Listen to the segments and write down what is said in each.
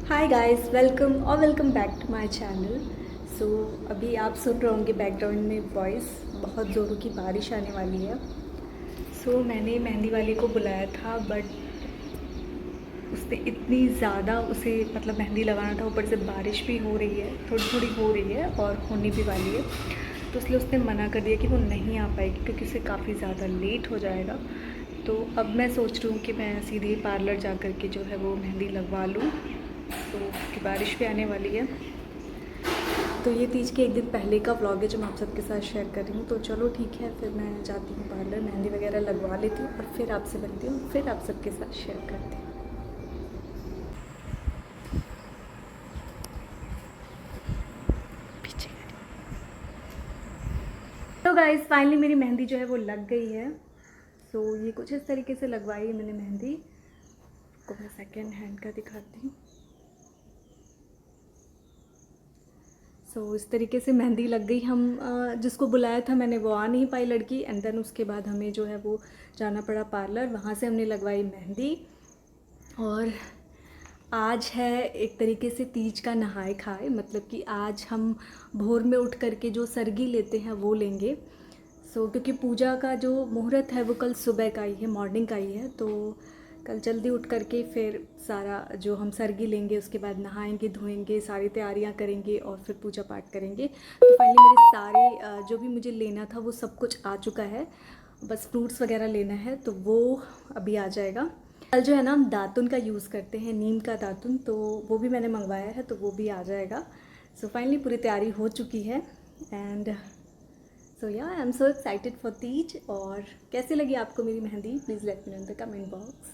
Hi guys, welcome back to my channel. So अभी आप सुन रहे होंगे बैकग्राउंड में वॉइस, बहुत ज़ोरों की बारिश आने वाली है। सो मैंने मेहंदी वाले को बुलाया था, बट उसने इतनी ज़्यादा उसे मेहंदी लगाना था, ऊपर से बारिश भी हो रही है, थोड़ी थोड़ी हो रही है और होने भी वाली है। तो इसलिए उसने मना कर दिया कि वो नहीं आ पाएगी क्योंकि उसे काफ़ी ज़्यादा लेट हो जाएगा। तो अब मैं सोच रही हूँ कि मैं सीधे पार्लर जा कर के जो है वो मेहंदी लगवा लूँ। तो कि बारिश भी आने वाली है, तो ये तीज के एक दिन पहले का व्लॉग है जो मैं आप सबके साथ शेयर कर रही हूँ। तो चलो ठीक है, फिर मैं जाती हूँ पार्लर, मेहंदी वगैरह लगवा लेती हूँ और फिर आपसे मिलती हूँ, फिर आप सबके साथ शेयर करती हूँ। तो गाइस, फाइनली मेरी मेहंदी जो है वो लग गई है। सो ये कुछ इस तरीके से लगवाई है मैंने मेहंदी। आपको मैं सेकेंड हैंड का दिखाती हूँ। इस तरीके से मेहंदी लग गई। हम जिसको बुलाया था मैंने, वो आ नहीं पाई लड़की, एंड देन उसके बाद हमें जो है वो जाना पड़ा पार्लर, वहाँ से हमने लगवाई मेहंदी। और आज है एक तरीके से तीज का नहाए खाए, मतलब कि आज हम भोर में उठ करके जो सरगी लेते हैं वो लेंगे। क्योंकि पूजा का जो मुहूर्त है वो कल सुबह का ही है, मॉर्निंग का ही है। तो कल जल्दी उठ करके फिर सारा जो हम सरगी लेंगे, उसके बाद नहाएंगे धोएंगे, सारी तैयारियां करेंगे और फिर पूजा पाठ करेंगे। तो फाइनली मेरे सारे जो भी मुझे लेना था वो सब कुछ आ चुका है, बस फ्रूट्स वगैरह लेना है तो वो अभी आ जाएगा। कल जो है ना हम दातुन का यूज़ करते हैं, नीम का दातुन, तो वो भी मैंने मंगवाया है, तो वो भी आ जाएगा। फाइनली पूरी तैयारी हो चुकी है। एंड या I am so excited for Teej. और कैसे लगी आपको मेरी mehndi, please let me know in the comment box.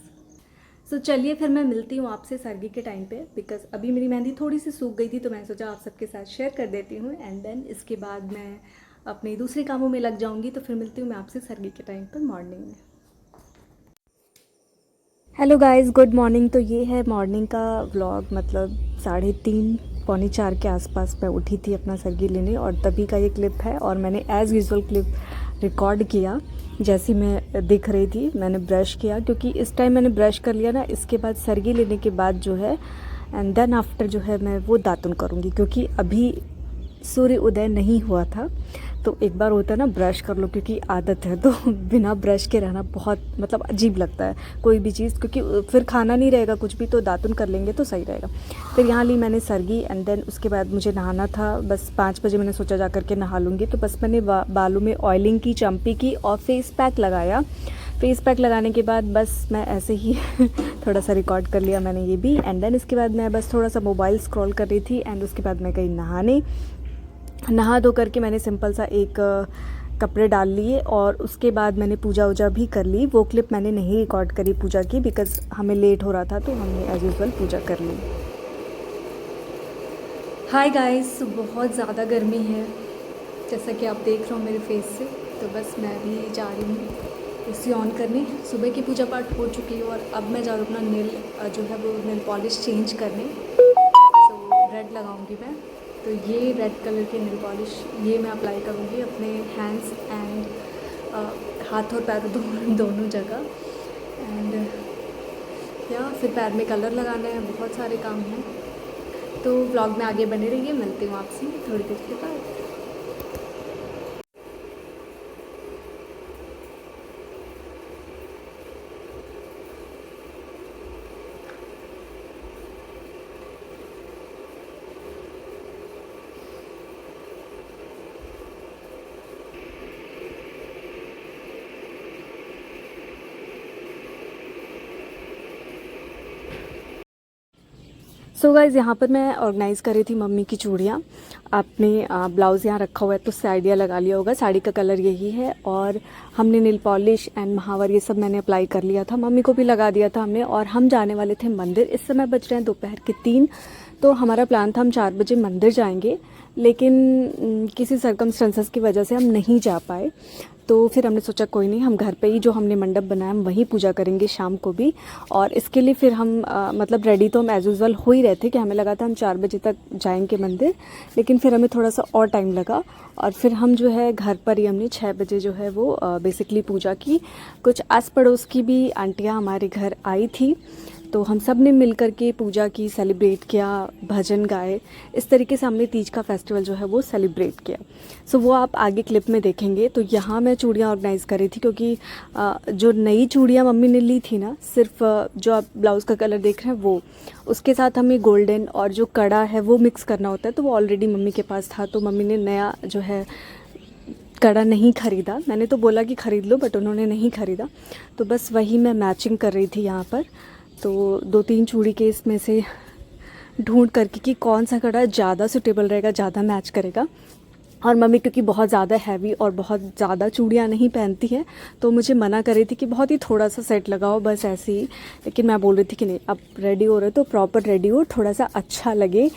चलिए फिर मैं मिलती हूँ आपसे सरगी के टाइम पे, बिकॉज अभी मेरी मेहंदी थोड़ी सी सूख गई थी, तो मैं सोचा आप सबके साथ शेयर कर देती हूँ, एंड देन इसके बाद मैं अपने दूसरे कामों में लग जाऊँगी। तो फिर मिलती हूँ मैं आपसे सरगी के टाइम पर मॉर्निंग में। Hello guys, good morning. तो ये है मॉर्निंग का व्लॉग, मतलब 3:30 पौने 4 के आसपास मैं उठी थी अपना सरगी लेने, और तभी का ये क्लिप है। और मैंने एज़ यूजुअल क्लिप रिकॉर्ड किया जैसी मैं दिख रही थी। मैंने ब्रश किया क्योंकि इस टाइम मैंने ब्रश कर लिया ना, इसके बाद सरगी लेने के बाद जो है, एंड देन आफ्टर जो है मैं वो दातुन करूँगी, क्योंकि अभी सूर्य उदय नहीं हुआ था। तो एक बार होता है ना, ब्रश कर लो, क्योंकि आदत है, तो बिना ब्रश के रहना बहुत अजीब लगता है कोई भी चीज़, क्योंकि फिर खाना नहीं रहेगा कुछ भी, तो दातुन कर लेंगे तो सही रहेगा। फिर यहाँ ली मैंने सरगी, एंड देन उसके बाद मुझे नहाना था। बस 5 बजे मैंने सोचा जा करके नहा लूँगी, तो बस मैंने बालों में ऑयलिंग की, चम्पी की और फेस पैक लगाया। फेस पैक लगाने के बाद बस मैं ऐसे ही थोड़ा सा रिकॉर्ड कर लिया मैंने ये भी, एंड देन इसके बाद मैं बस थोड़ा सा मोबाइल स्क्रॉल कर रही थी, एंड उसके बाद मैं गई नहाने। नहा धो करके मैंने सिंपल सा एक कपड़े डाल लिए, और उसके बाद मैंने पूजा वूजा भी कर ली। वो क्लिप मैंने नहीं रिकॉर्ड करी पूजा की, बिकॉज़ हमें लेट हो रहा था, तो हमने एज यूजुअल पूजा कर ली। हाय गाइस, बहुत ज़्यादा गर्मी है जैसा कि आप देख रहे हो मेरे फेस से। तो बस मैं भी जा रही हूँ एसी ऑन करने। सुबह की पूजा पाठ हो चुकी है और अब मैं जा रही हूँ अपना नेल जो है वो नेल पॉलिश चेंज करने। रेड लगाऊंगी मैं, तो ये रेड कलर के नेल पॉलिश ये मैं अप्लाई करूँगी अपने हैंड्स एंड हाथ और पैर दोनों जगह। एंड या फिर पैर में कलर लगाना है, बहुत सारे काम हैं। तो व्लॉग में आगे बने रहिए, मिलती हूँ आपसे थोड़ी देर के बाद। गाइज़, यहाँ पर मैं ऑर्गेनाइज़ कर रही थी मम्मी की चूड़ियाँ। आपने ब्लाउज़ यहाँ रखा हुआ है, तो उससे आइडिया लगा लिया होगा, साड़ी का कलर यही है। और हमने नेल पॉलिश एंड महावर ये सब मैंने अप्लाई कर लिया था, मम्मी को भी लगा दिया था हमने। और हम जाने वाले थे मंदिर। इस समय बज रहे हैं दोपहर के 3। तो हमारा प्लान था हम 4 बजे मंदिर जाएंगे, लेकिन किसी सर्कमस्टेंसेस की वजह से हम नहीं जा पाए। तो फिर हमने सोचा कोई नहीं, हम घर पे ही जो हमने मंडप बनाया हम वहीं पूजा करेंगे शाम को भी। और इसके लिए फिर हम रेडी तो हम एज यूजुअल हो ही रहे थे, कि हमें लगा था हम 4 बजे तक जाएंगे मंदिर, लेकिन फिर हमें थोड़ा सा और टाइम लगा। और फिर हम जो है घर पर ही हमने 6 बजे जो है वो बेसिकली पूजा की। कुछ आस पड़ोस की भी आंटियाँ हमारे घर आई थी, तो हम सब ने मिल कर के पूजा की, सेलिब्रेट किया, भजन गाए। इस तरीके से हमने तीज का फेस्टिवल जो है वो सेलिब्रेट किया। सो वो आप आगे क्लिप में देखेंगे। तो यहाँ मैं चूड़ियाँ ऑर्गेनाइज़ कर रही थी, क्योंकि जो नई चूड़ियाँ मम्मी ने ली थी ना, सिर्फ जो आप ब्लाउज़ का कलर देख रहे हैं वो, उसके साथ हमें गोल्डन और जो कड़ा है वो मिक्स करना होता है। तो वो ऑलरेडी मम्मी के पास था, तो मम्मी ने नया जो है कड़ा नहीं ख़रीदा। मैंने तो बोला कि ख़रीद लो, बट उन्होंने नहीं ख़रीदा। तो बस वही मैं मैचिंग कर रही थी यहाँ पर। तो 2-3 चूड़ी के इसमें से ढूंढ करके कि कौन सा कड़ा ज़्यादा सूटेबल रहेगा, ज़्यादा मैच करेगा। और मम्मी क्योंकि बहुत ज़्यादा हैवी और बहुत ज़्यादा चूड़ियाँ नहीं पहनती हैं, तो मुझे मना कर रही थी कि बहुत ही थोड़ा सा सेट लगाओ, बस ऐसे ही। लेकिन मैं बोल रही थी कि नहीं, अब रेडी हो रहे तो प्रॉपर रेडी हो, थोड़ा सा अच्छा लगे।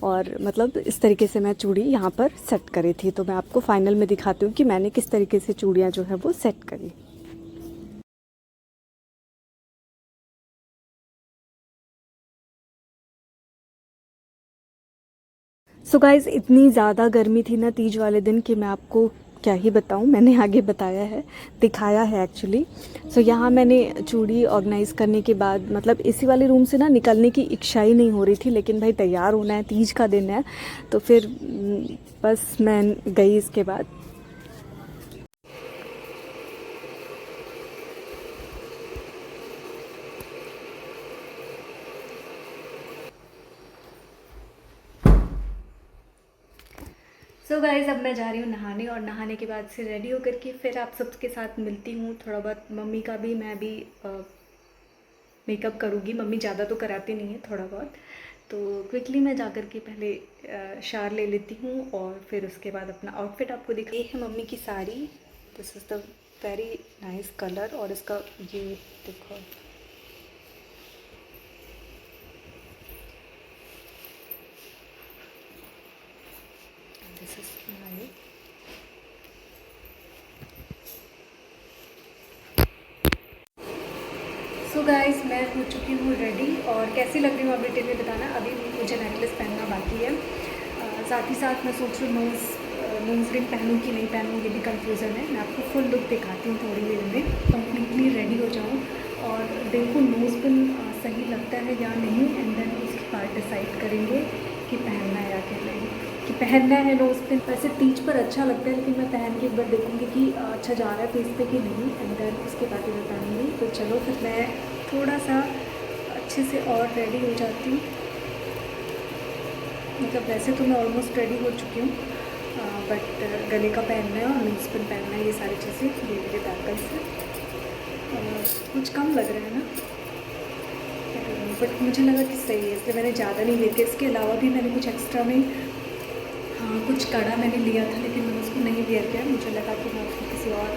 और मतलब इस तरीके से मैं चूड़ी यहाँ पर सेट करी थी। तो मैं आपको फाइनल में दिखाती हूँ कि मैंने किस तरीके से चूड़ियाँ जो है वो सेट करी। सो गाइज़, इतनी ज़्यादा गर्मी थी ना तीज वाले दिन कि मैं आपको क्या ही बताऊँ। मैंने आगे बताया है, दिखाया है एक्चुअली। सो यहाँ मैंने चूड़ी ऑर्गेनाइज़ करने के बाद मतलब इसी वाले रूम से ना निकलने की इच्छा ही नहीं हो रही थी, लेकिन भाई तैयार होना है, तीज का दिन है। तो फिर बस मैं गई इसके बाद। सो गाइज़, अब मैं जा रही हूँ नहाने, और नहाने के बाद से रेडी होकर के फिर आप सबके साथ मिलती हूँ। थोड़ा बहुत मम्मी का भी मैं भी मेकअप करूँगी। मम्मी ज़्यादा तो कराती नहीं है, थोड़ा बहुत। तो क्विकली मैं जा कर के पहले शावर ले लेती हूँ, और फिर उसके बाद अपना आउटफिट आपको दिखा। ये है मम्मी की sari. This is the very nice colour, और इसका ये देखो, this is nice. So guys, मैं हो चुकी हूँ रेडी, और कैसी लग रही हूँ आप डिटेल में बताना। अभी मुझे नेकलेस पहनना बाकी है। साथ ही साथ मैं सोच रही हूँ नोज़ रिंग पहनूँ कि नहीं पहनूँ, ये भी कंफ्यूजन है। मैं आपको फुल लुक दिखाती हूँ थोड़ी देर में, कम्प्लीटली रेडी हो जाऊँ और देखो नोज़ पिन सही लगता है या नहीं, एंड देन उसके बाद डिसाइड करेंगे कि पहनना है या क्या नहीं, कि पहनना है नोज़ पिन। वैसे तीज पर अच्छा लगता है, लेकिन मैं पहन के एक बार देखूँगी कि अच्छा जा रहा है फेस पे कि नहीं, एंड देन उसके बाद मैं पहनूँगी। तो चलो फिर मैं थोड़ा सा अच्छे से और रेडी हो जाती हूँ। मतलब वैसे तो मैं ऑलमोस्ट रेडी हो चुकी हूँ, बट गले का पहनना है और नोज़ पिन पहनना है, ये सारी चीज़ें ये मेरे बैंगल्स हैं। कुछ कम लग रहा है ना, बट मुझे लगा कि सही है, इसलिए मैंने ज़्यादा नहीं लेके। इसके अलावा भी मैंने कुछ एक्स्ट्रा में, हाँ कुछ कड़ा मैंने लिया था, लेकिन मैंने उसको नहीं वेयर किया। मुझे लगा कि मैं उसको किसी और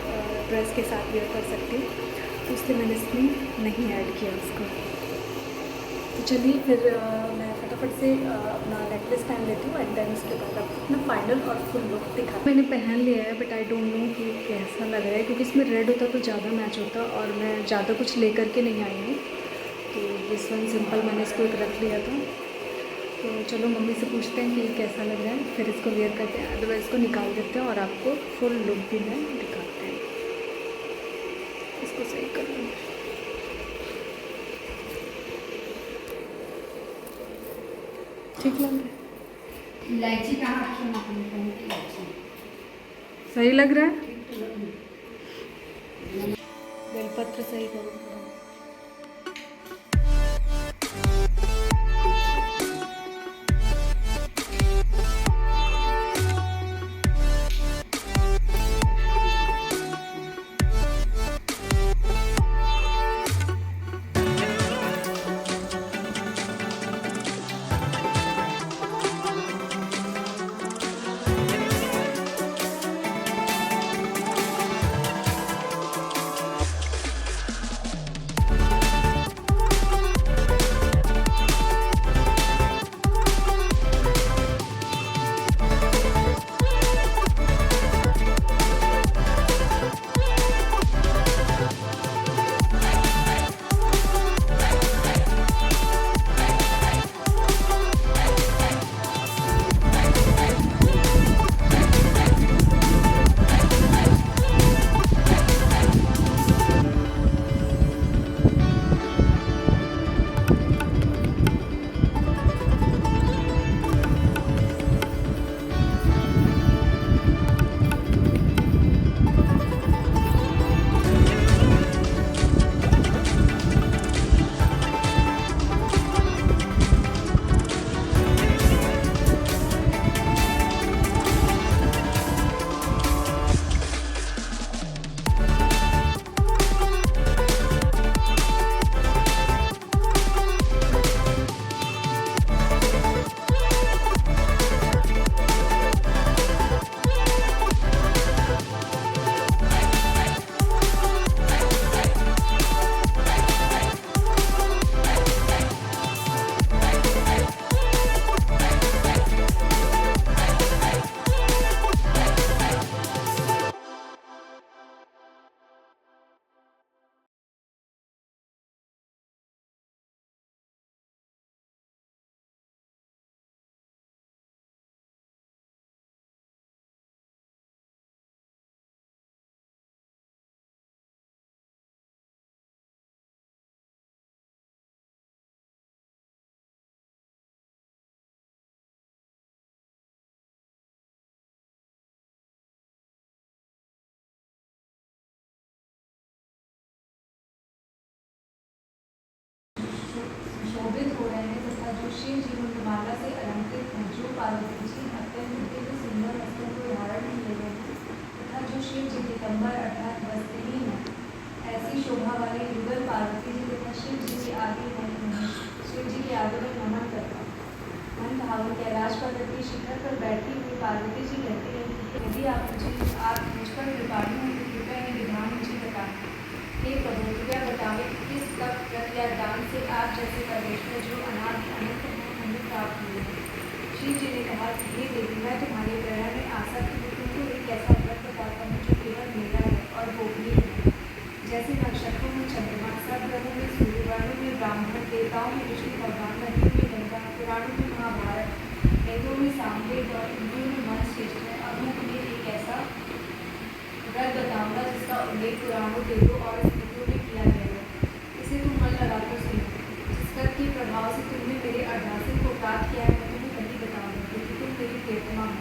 ड्रेस के साथ वेयर कर सकती हूँ, तो इसलिए मैंने इसमें नहीं ऐड किया उसको। तो चलिए फिर मैं फटाफट से अपना नेकलेस पहन लेती हूँ, एंड देन उसके बाद आपको अपना फाइनल और फुल लुक दिखा। मैंने पहन लिया है, बट आई डोंट नो कि कैसा लग रहा है, क्योंकि इसमें रेड होता तो ज़्यादा मैच होता, और मैं ज़्यादा कुछ लेकर के नहीं आई हूँ। तो दिस वन सिंपल मैंने इसको एक रख लिया था। तो चलो मम्मी से पूछते हैं कि कैसा लग रहा है, फिर इसको वेयर करते हैं, अदरवाइज़ इसको निकाल देते हैं और आपको फुल लुक भी मैं दिखाते हैं। इसको सही कर लूँ। ठीक लग रहा है? इलायची कहाँ रखी? सही लग रहा है? बेलपत्र सही करो। शोभित हो रहे हैं तथा जो शिव जी मुंडमाला से अलंकृत हैं, जो पार्वती जी अत्यंत दिव्य सुंदर वस्त्रों को धारण किए हुए हैं तथा जो शिव जी दिगंबर अर्थात वस्त्रहीन है, ऐसी शोभा वाले युगल पार्वती जी तथा शिव जी के आगे में नमन करता हूँ। मन भाव कैलाश पर्वत के शिखर पर बैठी हुई पार्वती जी कहती है कि यदि आप मुझ पर कृपालु हैं तो कृपया ये विधान मुझे बताएं। हे प्रभु, कृपया बतावें कि किस तप व्रत या दान से आप जैसे परमेश्वर जो अनादि अनंत हैं हमें प्राप्त हुए हैं। शिव जी ने कहा कि हे देवी, मैं तुम्हारे प्रेरणा में आसक्त हूँ, तुमको एक ऐसा व्रत बताता हूँ जो केवल मेरा है और गोपनीय है। जैसे नक्षत्रों में चंद्रमा, सब ग्रहों में सूर्य, वर्णों में ब्राह्मण, देवताओं में विष्णु भगवान, नदियों में गंगा, पुराणों में महाभारत, वेदों में सामवेद और हिंदुओं में मन श्रेष्ठ है। अब मैं तुम्हें एक ऐसा व्रत बताऊंगा जिसका उल्लेख पुराणों, वेदों और स्मृतियों में किया गया है। इसे तुम मन लगाकर सुनो। जिस व्रत के प्रभाव से तुमने मेरे अरदासन को प्राप्त किया है, मैं तुम्हें कभी बताऊंगा, क्योंकि तुम मेरी प्रियतमा हो।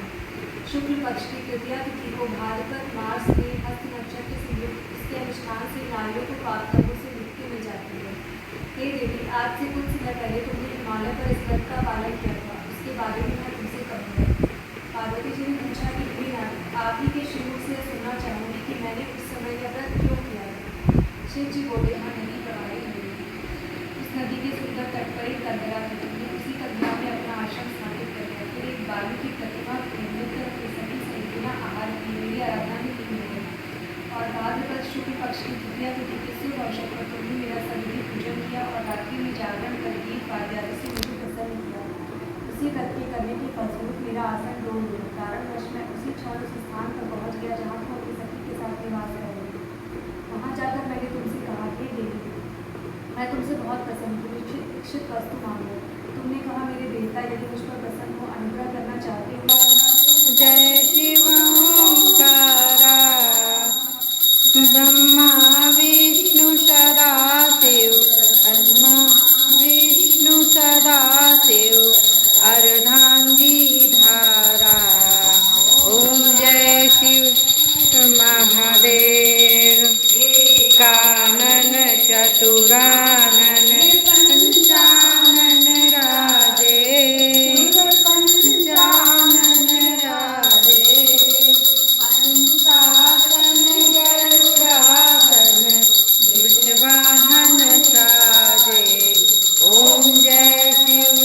शुक्ल पक्ष की तृतीया तिथि को भाद्रपद मास में हस्त नक्षत्र से युक्त इसके अनुष्ठान से नारियों को पाप कर्मों से मुक्ति मिल जाती है। हे देवी, आज से कुछ समय पहले तुमने हिमालय पर इस व्रत का पालन किया था, उसके बारे में मैं तुमसे कहूँगा। पार्वती जी ने पूछा कि हे नारी, आप ही के श्रीमुख से सुनना चाहूँगी कि मैंने उस समय यह व्रत क्यों किया है। शिव जी बोले, हाँ नदी प्रवाहित हुई, उस नदी के सुंदर तट पर एक कंदरा थी, तुमने उसी कंदरा में अपना आश्रम स्थापित कर दिया। फिर एक बालू की प्रतिमा निर्मित करके सभी से बिना आहार की मेरी आराधना में लीन हो गई। और भाद्रपद शुक्ल पक्ष की तृतीया तिथि के शुभ अवसर पर तुमने मेरा सभी पूजन किया और रात्रि में जागरण कर गीत वाद्यादि से मुझे प्रसन्न किया। उसी व्रत के करने के फलस्वरूप मेरा आसन डोल गया। कारणवश मैं उसी क्षण उस स्थान पर पहुँच गया जहाँ तुम अपनी सखी के साथ निवास कर रही थी। वहाँ जाकर मैंने तुमसे कहा, हे देवी, मैं तुमसे बहुत प्रसन्न हूँ, इच्छित वस्तु मांगो। तुमने कहा, मेरे देवता यदि मुझ पर प्रसन्न हो, अनुग्रह करना चाहते हो। जय शिव ओंकारा, ब्रह्मा विष्णु सदा शिव, ब्रह्मा विष्णु सदा शिव, अर्धांगी धारा। ओम जय शिव महादेव, कानन चतुरानन पंचानन राजे, पंचानन राजे, हंसासन गरुड़ासन, वृषवाहन साजे। ओम जय शिव।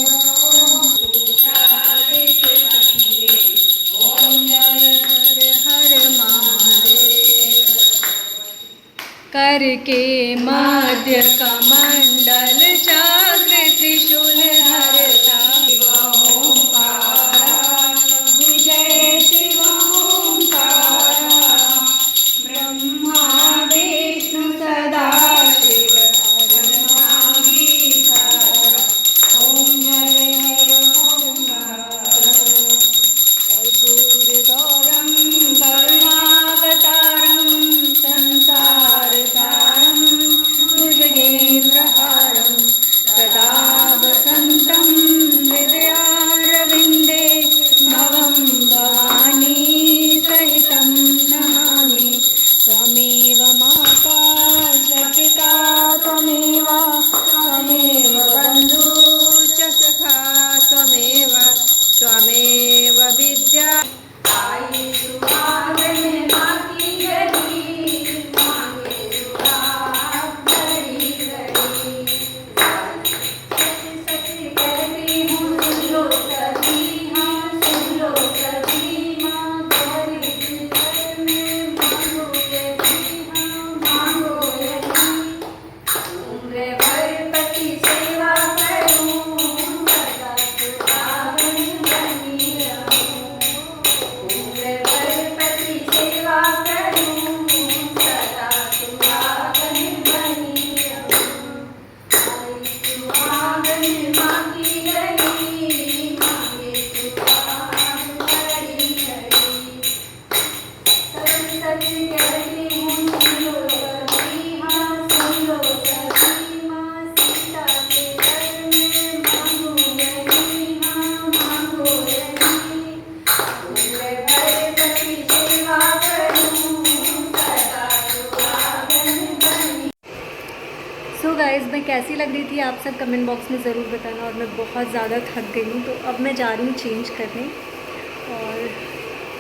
ओम हर हर महादेव। करके मध्य कमंडल चक्र त्रिशूल धरता, ओंकारा, जय शिव ओंकारा, ब्रह्मा विष्णु सदा शिव, अर्धांगी धारा। ओम हर हर ओंकारा। कर्पूरगौरं करुणावतारं, संसारसारं, भुजगेन्द्रहारं, सदा वसन्तं हृदयारविन्दे, भवं भवानी सहितं नमामि। त्वमेव माता जपिता, त्वमेव बन्धु च सखा, त्वमेव विद्या। आई सुहागन माकी गली, मांगे सुहाग घड़ी घड़ी, सच सच कैसी लग रही थी आप सब कमेंट बॉक्स में ज़रूर बताना। और मैं बहुत ज़्यादा थक गई हूँ, तो अब मैं जा रही हूँ चेंज करने, और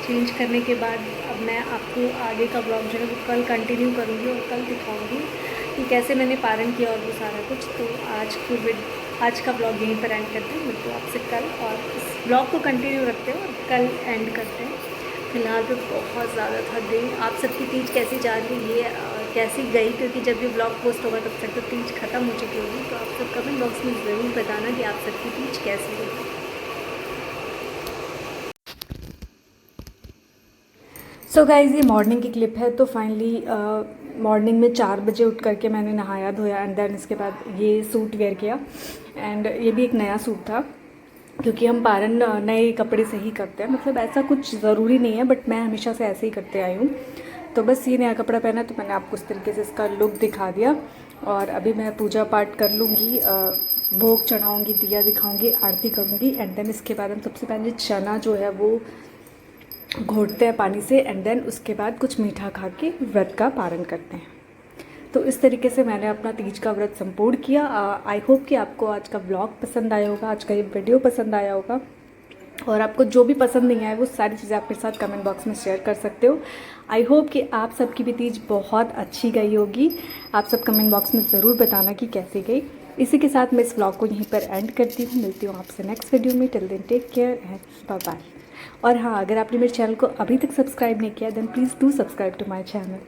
चेंज करने के बाद अब मैं आपको आगे का ब्लॉग जो है वो कल कंटिन्यू करूँगी और कल दिखाऊँगी कि कैसे मैंने पारण किया और वो सारा कुछ। तो आज का ब्लॉग यहीं पर एंड करते हैं। मिलते हैं आपसे कल, और इस ब्लॉग को कंटिन्यू रखते हैं और कल एंड करते हैं। फिलहाल तो बहुत ज़्यादा थक गई। आप सबकी तीज कैसी जा रही है, ये कैसी गई, क्योंकि जब ये ब्लॉग पोस्ट होगा तब तक तो तीज ख़त्म हो चुकी होगी। तो आप सब कमेंट बॉक्स में ज़रूर बताना कि आप सबकी तीज कैसी गई। सो गाइज़, ये मॉर्निंग की क्लिप है। तो फाइनली मॉर्निंग में 4 बजे उठ करके मैंने नहाया धोया, एंड देन इसके बाद ये सूट वेयर किया। एंड ये भी एक नया सूट था, क्योंकि हम पारण नए कपड़े से ही करते हैं। मतलब ऐसा कुछ ज़रूरी नहीं है, बट मैं हमेशा से ऐसे ही करते आई हूँ। तो बस ये नया कपड़ा पहना, तो मैंने आपको इस तरीके से इसका लुक दिखा दिया। और अभी मैं पूजा पाठ कर लूँगी, भोग चढ़ाऊँगी, दिया दिखाऊँगी, आरती करूँगी। एंड देन इसके बाद हम सबसे पहले चना जो है वो घोटते हैं पानी से, एंड देन उसके बाद कुछ मीठा खा के व्रत का पारण करते हैं। तो इस तरीके से मैंने अपना तीज का व्रत संपूर्ण किया। आई होप कि आपको आज का ब्लॉग पसंद आया होगा, आज का ये वीडियो पसंद आया होगा। और आपको जो भी पसंद नहीं आया वो सारी चीज़ें आप मेरे साथ कमेंट बॉक्स में शेयर कर सकते हो। आई होप कि आप सबकी भी तीज बहुत अच्छी गई होगी। आप सब कमेंट बॉक्स में ज़रूर बताना कि कैसी गई। इसी के साथ मैं इस ब्लॉग को यहीं पर एंड करती हूँ। मिलती हूँ आपसे नेक्स्ट वीडियो में। Till then take care and bye bye. और हाँ, अगर आपने मेरे चैनल को अभी तक सब्सक्राइब नहीं किया then please do subscribe to my channel.